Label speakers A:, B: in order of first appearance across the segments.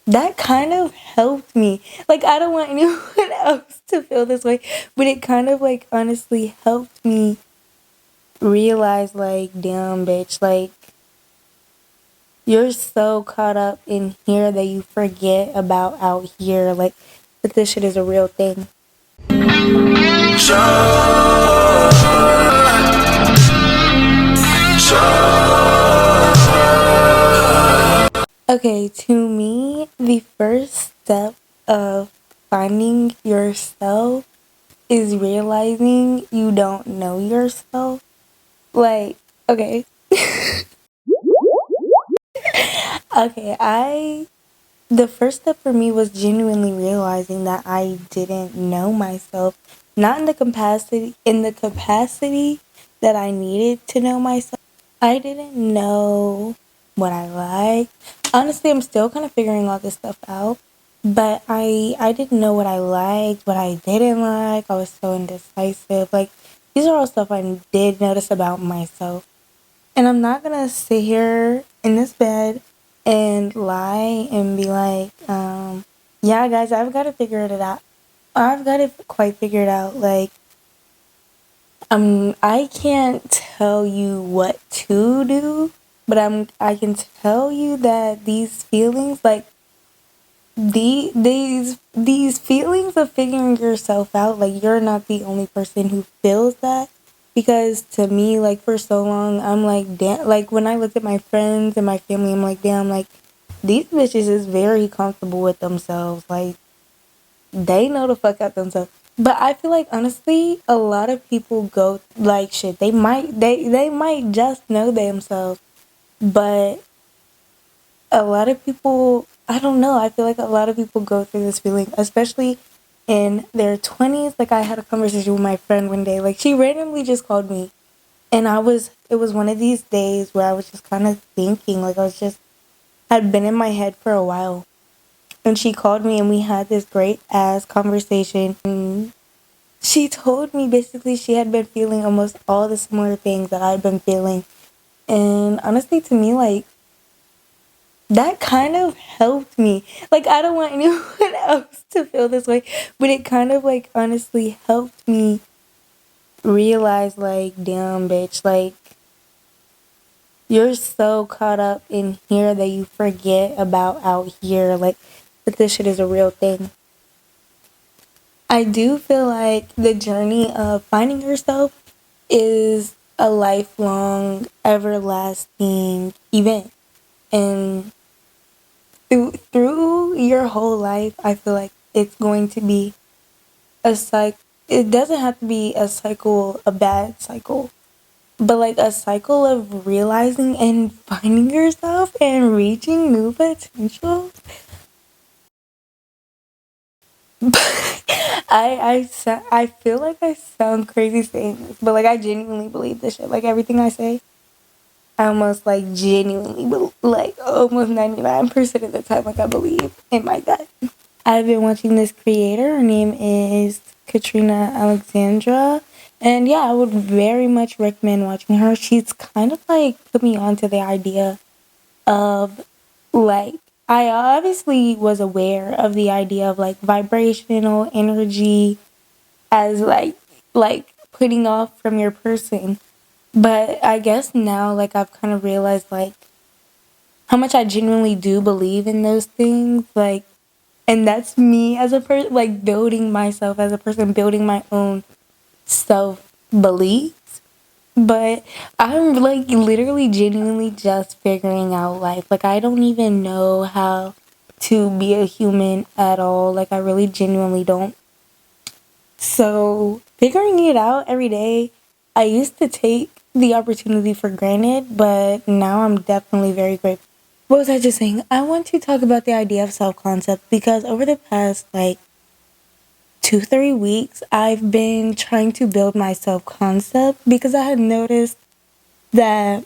A: that kind of helped me. Like, I don't want anyone else to feel this way, but it kind of like honestly helped me realize, like, damn, bitch, like, you're so caught up in here that you forget about out here. Like, that this shit is a real thing. Okay, to me, the first step of finding yourself is realizing you don't know yourself. Like, okay. Okay, the first step for me was genuinely realizing that I didn't know myself, not in the capacity that I needed to know myself. I didn't know what I liked. Honestly, I'm still kind of figuring all this stuff out, but I didn't know what I liked, what I didn't like. I was so indecisive. Like, these are all stuff I did notice about myself. And I'm not gonna sit here in this bed and lie and be like, yeah, guys, I've got to figure it out. I've got it quite figured out. Like, I can't tell you what to do, but I can tell you that these feelings, like these feelings of figuring yourself out, like you're not the only person who feels that. Because to me, like for so long, I'm like, damn. Like when I look at my friends and my family, I'm like, damn. Like these bitches is very comfortable with themselves. Like they know the fuck out themselves. But I feel like honestly, a lot of people go like shit. They might just know themselves, but a lot of people, I don't know. I feel like a lot of people go through this feeling, especially in their 20s. Like I had a conversation with my friend one day. Like she randomly just called me, and it was one of these days where I was just kind of thinking, like I was just had been in my head for a while. And she called me and we had this great ass conversation. And she told me basically she had been feeling almost all the similar things that I'd been feeling. And honestly, to me, like, that kind of helped me. Like, I don't want anyone else to feel this way, but it kind of, like, honestly helped me realize, like, damn, bitch, like, you're so caught up in here that you forget about out here. Like, that this shit is a real thing. I do feel like the journey of finding yourself is a lifelong, everlasting event. And through your whole life, I feel like it's going to be a cycle. It doesn't have to be a cycle, a bad cycle, but like a cycle of realizing and finding yourself and reaching new potential. I feel like I sound crazy saying this, but like I genuinely believe this shit. Like everything I say, I almost like genuinely, like almost 99% of the time, like I believe in my gut. I've been watching this creator. Her name is Katrina Alexandra. And yeah, I would very much recommend watching her. She's kind of like put me onto the idea of like, I obviously was aware of the idea of like vibrational energy as like putting off from your person. But I guess now like I've kind of realized like how much I genuinely do believe in those things. Like, and that's me as a person, like building myself as a person, building my own self beliefs. But I'm like literally genuinely just figuring out life. Like I don't even know how to be a human at all. Like I really genuinely don't. So figuring it out every day, I used to take the opportunity for granted, but now I'm definitely very grateful. What was I just saying? I want to talk about the idea of self concept because over the past like 2, 3 weeks, I've been trying to build my self concept because I had noticed that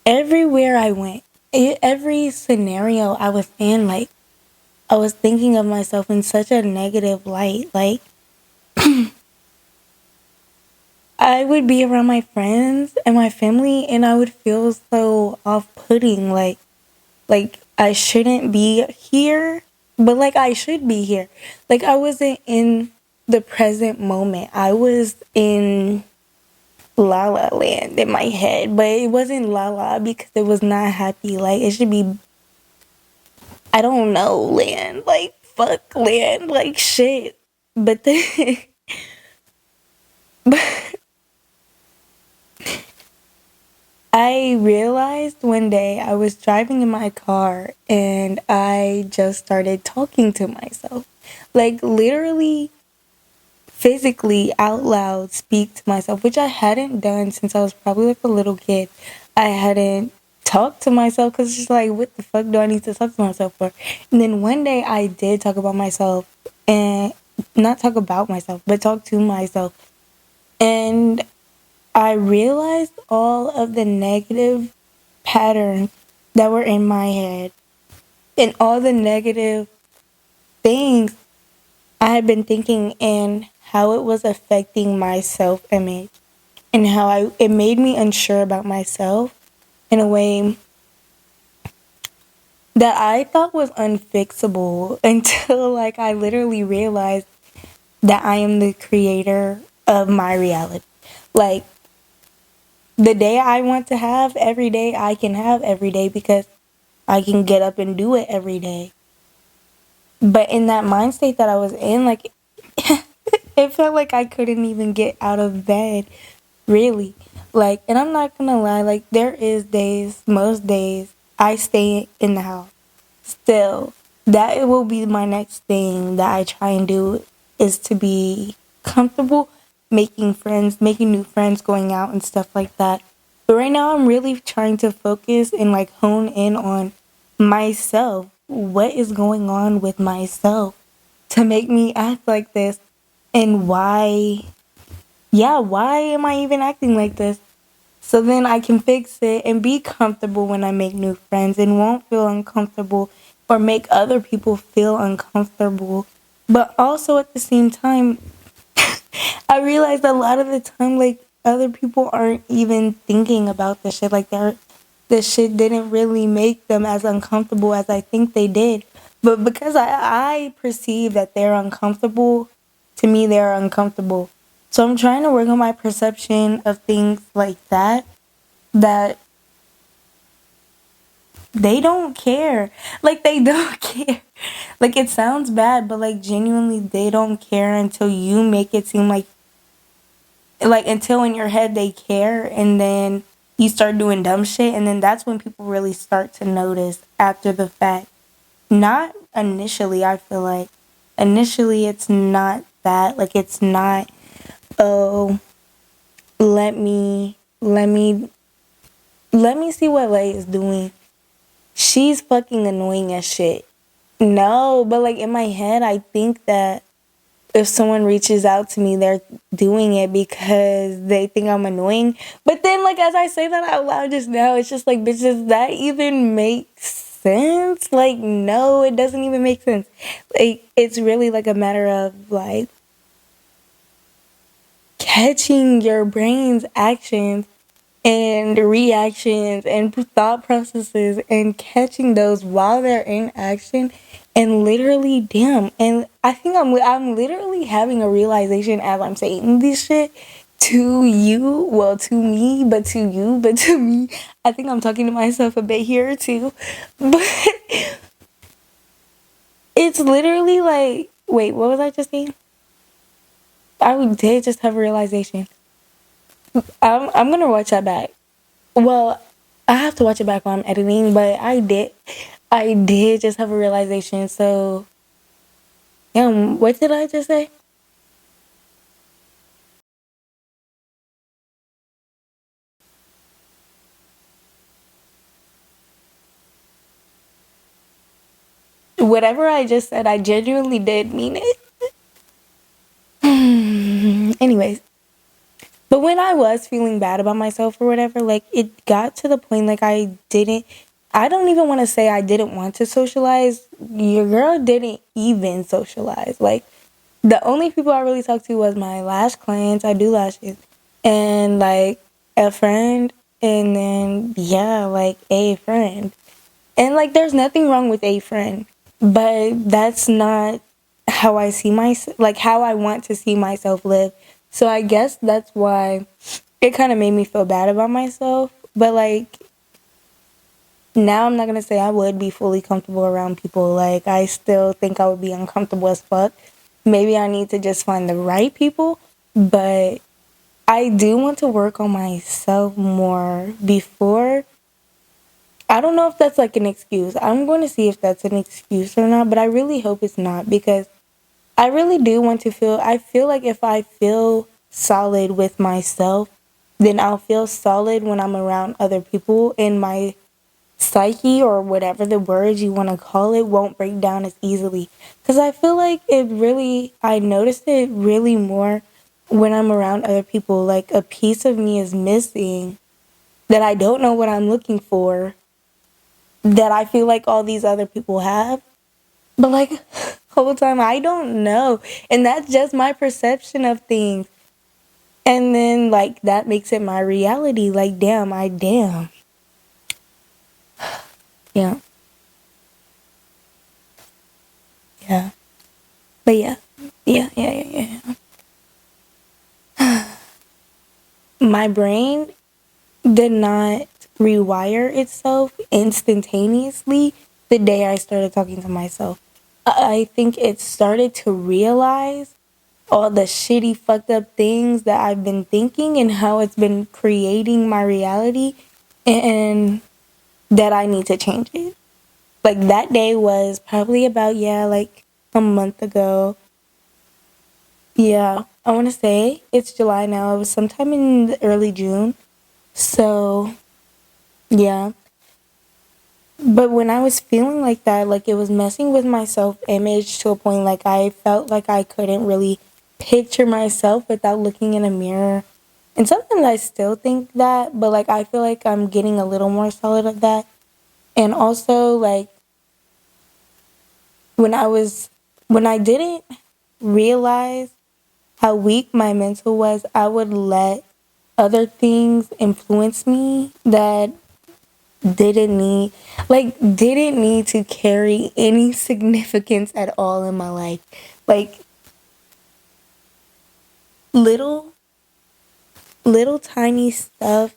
A: everywhere I went, every scenario I was in, like, I was thinking of myself in such a negative light. Like, I would be around my friends and my family, and I would feel so off putting. Like, Like, I shouldn't be here, but like, I should be here. Like, I wasn't in the present moment. I was in La La Land in my head, but it wasn't La La because it was not happy. Like, it should be, I don't know, land. Like, fuck land. Like, shit. But then, I realized one day I was driving in my car and I just started talking to myself. Like, literally, physically, out loud, speak to myself, which I hadn't done since I was probably like a little kid. I hadn't talked to myself because it's just like, what the fuck do I need to talk to myself for? And then one day I did talk about myself, and not talk about myself, but talk to myself. And I realized all of the negative patterns that were in my head and all the negative things I had been thinking and how it was affecting my self image and how it made me unsure about myself in a way that I thought was unfixable until like I literally realized that I am the creator of my reality. Like, the day I want to have every day, I can have every day because I can get up and do it every day. But in that mind state that I was in, like, it felt like I couldn't even get out of bed, really. Like, and I'm not gonna lie, like, there is days, most days, I stay in the house. Still, that will be my next thing that I try and do is to be comfortable making friends, making new friends, going out and stuff like that. But right now, I'm really trying to focus and like hone in on myself. What is going on with myself to make me act like this? And why, yeah, why am I even acting like this? So then I can fix it and be comfortable when I make new friends and won't feel uncomfortable or make other people feel uncomfortable. But also at the same time, I realized a lot of the time, like, other people aren't even thinking about this shit. Like, this shit didn't really make them as uncomfortable as I think they did. But because I perceive that they're uncomfortable, to me, they're uncomfortable. So I'm trying to work on my perception of things like that, that they don't care. Like, they don't care. Like, it sounds bad, but like, genuinely, they don't care until you make it seem like until in your head they care, and then you start doing dumb shit, and then that's when people really start to notice after the fact. Not initially, I feel like. Initially, it's not that. Like, it's not, oh, let me see what Lay is doing. She's fucking annoying as shit. No, but like in my head, I think that if someone reaches out to me, they're doing it because they think I'm annoying. But then, like, as I say that out loud just now, it's just like, bitch, does that even make sense? Like, no, it doesn't even make sense. Like, it's really like a matter of like catching your brain's actions and reactions and thought processes and catching those while they're in action, and literally, damn. And I think I'm literally having a realization as I'm saying this shit to you, well, to me, but to you, but to me. I think I'm talking to myself a bit here too. But it's literally like, wait, what was I just saying? I did just have a realization. I'm gonna watch that back. Well, I have to watch it back while I'm editing, but I did just have a realization. So, what did I just say? Whatever I just said, I genuinely did mean it. Anyways, but when I was feeling bad about myself or whatever, like, it got to the point like I don't even want to say I didn't want to socialize. Your girl didn't even socialize. Like, the only people I really talked to was my lash clients. I do lashes, and like a friend, and then yeah, like a friend. And like there's nothing wrong with a friend, but that's not how I see myself, like how I want to see myself live. So I guess that's why it kind of made me feel bad about myself. But like now I'm not going to say I would be fully comfortable around people. Like I still think I would be uncomfortable as fuck. Maybe I need to just find the right people, but I do want to work on myself more before. I don't know if that's like an excuse. I'm going to see if that's an excuse or not, but I really hope it's not because I really do want to feel. I feel like if I feel solid with myself, then I'll feel solid when I'm around other people, and my psyche or whatever the words you want to call it won't break down as easily. Because I feel like I noticed it really more when I'm around other people. Like a piece of me is missing that I don't know what I'm looking for, that I feel like all these other people have. But like whole time I don't know. And that's just my perception of things. And then like that makes it my reality. Like damn. Yeah. Yeah. But yeah. Yeah. My brain did not rewire itself instantaneously the day I started talking to myself. I think it started to realize all the shitty, fucked up things that I've been thinking and how it's been creating my reality, and that I need to change it. Like that day was probably about, yeah, like a month ago. Yeah, I want to say it's July now. It was sometime in the early June. So, yeah. But when I was feeling like that, like it was messing with my self image to a point like I felt like I couldn't really picture myself without looking in a mirror. And sometimes I still think that, but like I feel like I'm getting a little more solid of that. And also like when I was when I didn't realize how weak my mental was, I would let other things influence me that didn't need didn't need to carry any significance at all in my life. Like little little tiny stuff,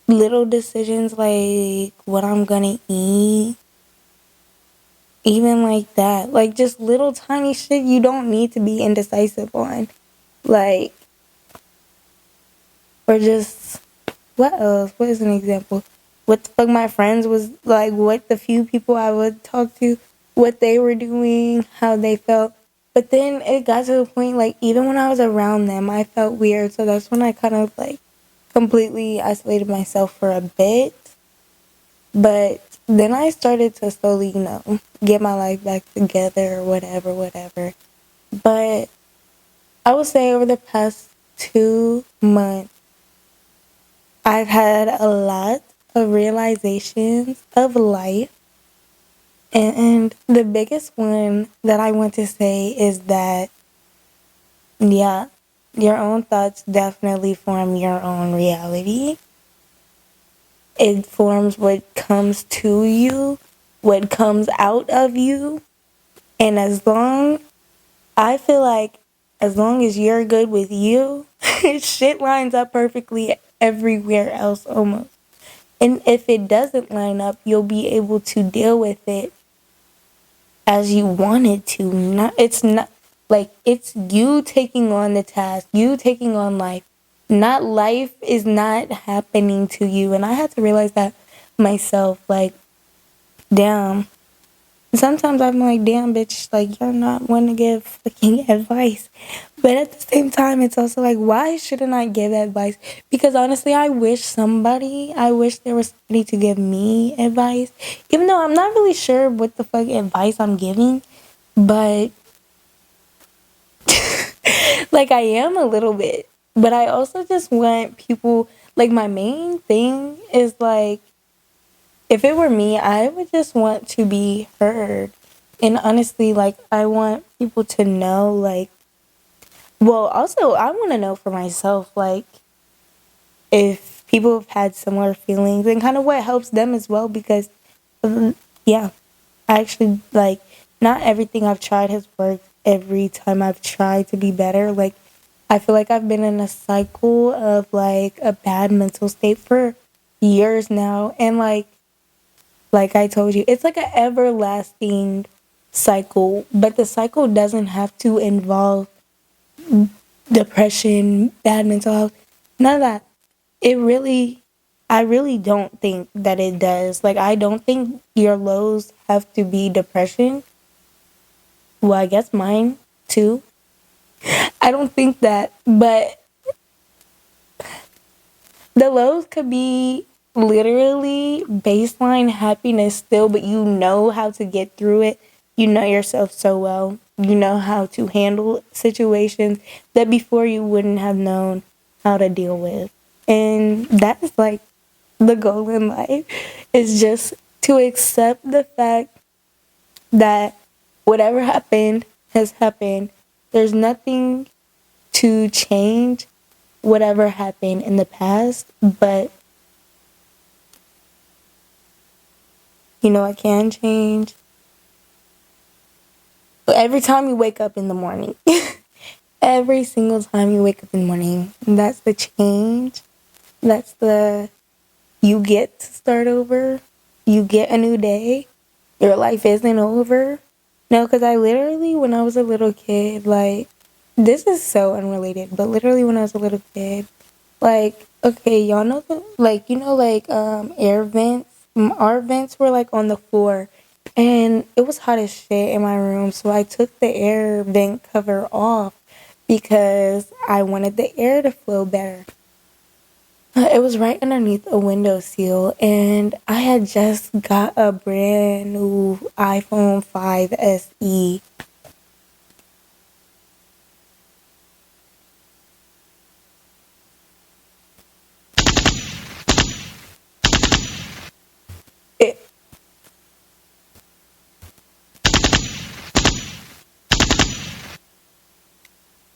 A: little decisions like what I'm gonna eat, even like that. Like just little tiny shit you don't need to be indecisive on. Like or just what else? What is an example? What the fuck my friends was like, what the few people I would talk to, what they were doing, how they felt. But then it got to the point, like, even when I was around them, I felt weird. So that's when I kind of, like, completely isolated myself for a bit. But then I started to slowly, get my life back together or whatever. But I would say over the past 2 months, I've had a lot of realizations of life. And the biggest one that I want to say is that, yeah, your own thoughts definitely form your own reality. It forms what comes to you, what comes out of you. And I feel like as long as you're good with you, shit lines up perfectly everywhere else almost. And if it doesn't line up, you'll be able to deal with it as you wanted to. It's not like it's you taking on the task, you taking on life. Not life is not happening to you. And I had to realize that myself. Like, damn. Sometimes I'm like, damn, bitch, like, you're not one to give fucking advice. But at the same time, it's also like, why shouldn't I give advice? Because honestly, I wish there was somebody to give me advice. Even though I'm not really sure what the fuck advice I'm giving. But, like, I am a little bit. But I also just want people, like, my main thing is, like, if it were me, I would just want to be heard. And honestly, like, I want people to know, like, well, also, I want to know for myself, like, if people have had similar feelings and kind of what helps them as well because, yeah, I actually, like, not everything I've tried has worked every time I've tried to be better. Like, I feel like I've been in a cycle of, like, a bad mental state for years now. And, like I told you, it's like an everlasting cycle. But the cycle doesn't have to involve depression, bad mental health, none of that. It really, I really don't think that it does. Like, I don't think your lows have to be depression. Well, I guess mine too. I don't think that, but the lows could be literally baseline happiness still, but you know how to get through it. You know yourself so well. You know how to handle situations that before you wouldn't have known how to deal with. And that's like the goal in life is just to accept the fact that whatever happened has happened. There's nothing to change whatever happened in the past, but you know, I can change. Every time you wake up in the morning, every single time you wake up in the morning, that's the change. That's the, you get to start over. You get a new day. Your life isn't over. No, because I literally, when I was a little kid, like, this is so unrelated, but literally when I was a little kid, like, okay, y'all know the, like, you know, like, air vents? Our vents were, like, on the floor, and it was hot as shit in my room, so I took the air vent cover off because I wanted the air to flow better. It was right underneath a window sill, and I had just got a brand new iPhone 5 SE. It,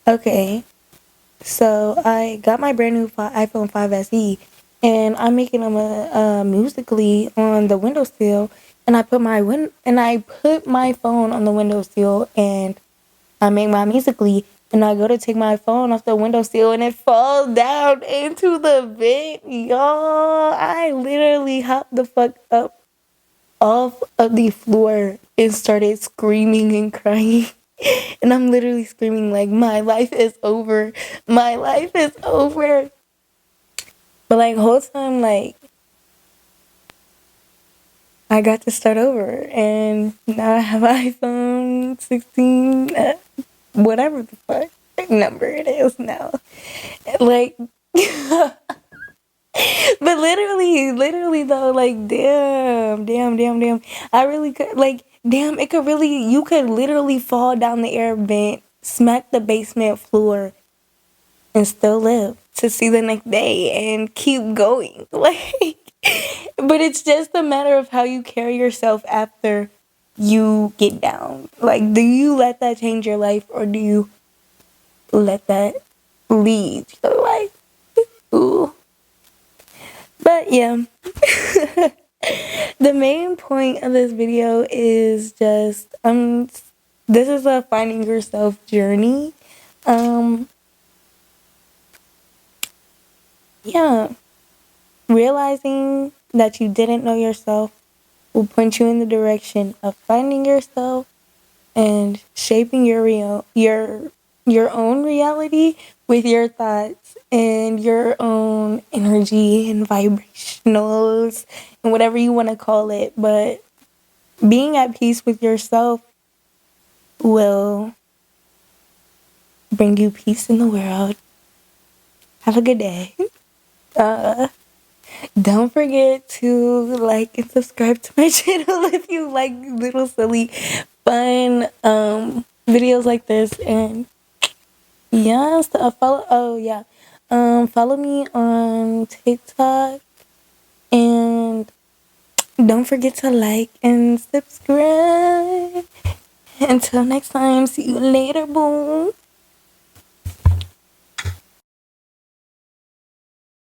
A: okay, so I got my brand new iPhone 5 SE, and I'm making them a musically on the windowsill, and I put my phone on the windowsill, and I make my musically, and I go to take my phone off the windowsill, and it falls down into the vent, y'all. I literally hopped the fuck up off of the floor and started screaming and crying. And I'm literally screaming like, my life is over. My life is over. But like whole time, like, I got to start over, and now I have iPhone 16, whatever the fuck number it is now. Like, but literally though, like, damn. I really could, like, damn, it could really, you could literally fall down the air vent, smack the basement floor, and still live to see the next day and keep going. Like, but it's just a matter of how you carry yourself after you get down. Like, do you let that change your life, or do you let that lead your life? Ooh. But yeah. The main point of this video is just this is a finding yourself journey. Um yeah, realizing that you didn't know yourself will point you in the direction of finding yourself and shaping your own reality with your thoughts and your own energy and vibrationals and whatever you want to call it. But being at peace with yourself will bring you peace in the world. Have a good day. Uh, don't forget to like and subscribe to my channel if you like little silly fun videos like this. And yes, follow, oh yeah, follow me on TikTok, and don't forget to like and subscribe. Until next time, see you later, boom.